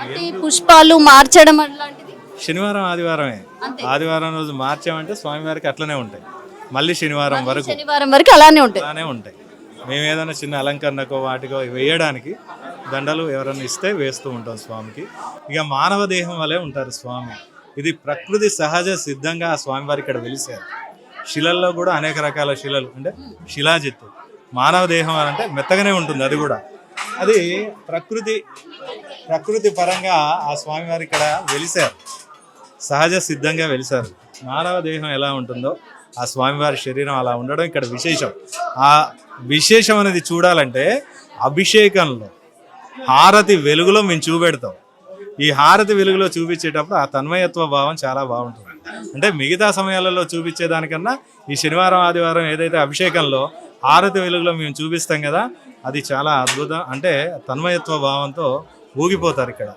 అంటే ఈ పుష్పాలు మార్చడం అలాంటిది శనివారం ఆదివారమే. ఆదివారం రోజు మార్చామంటే స్వామివారికి అట్లనే ఉంటాయి. మళ్ళీ శనివారం వరకు శనివారం వరకు అలానే ఉంటాయి. అలానే ఉంటాయి. మేము ఏదైనా చిన్న అలంకరణకో వాటికో వేయడానికి దండలు ఎవరైనా ఇస్తే వేస్తూ ఉంటాం స్వామికి. ఇక మానవ దేహం వలె ఉంటారు స్వామి. ఇది ప్రకృతి సహజ సిద్ధంగా ఆ స్వామివారి ఇక్కడ వెలిసారు. శిలల్లో కూడా అనేక రకాల శిలలు అంటే శిలాజిత్తు. మానవ దేహం అంటే మెత్తగానే ఉంటుంది, అది కూడా అది ప్రకృతి పరంగా ఆ స్వామివారి ఇక్కడ వెలిసారు, సహజ సిద్ధంగా వెలిసారు. మానవ దేహం ఎలా ఉంటుందో ఆ స్వామివారి శరీరం అలా ఉండడం ఇక్కడ విశేషం. ఆ విశేషం అనేది చూడాలంటే అభిషేకంలో హారతి వెలుగులో మేము చూపెడతాం. ఈ హారతి వెలుగులో చూపించేటప్పుడు ఆ తన్మయత్వ భావం చాలా బాగుంటుంది. అంటే మిగతా సమయాలలో చూపించేదానికన్నా ఈ శనివారం ఆదివారం ఏదైతే అభిషేకంలో హారతి వెలుగులో మేము చూపిస్తాం కదా, అది చాలా అద్భుతం. అంటే తన్మయత్వ భావంతో ఊగిపోతారు ఇక్కడ.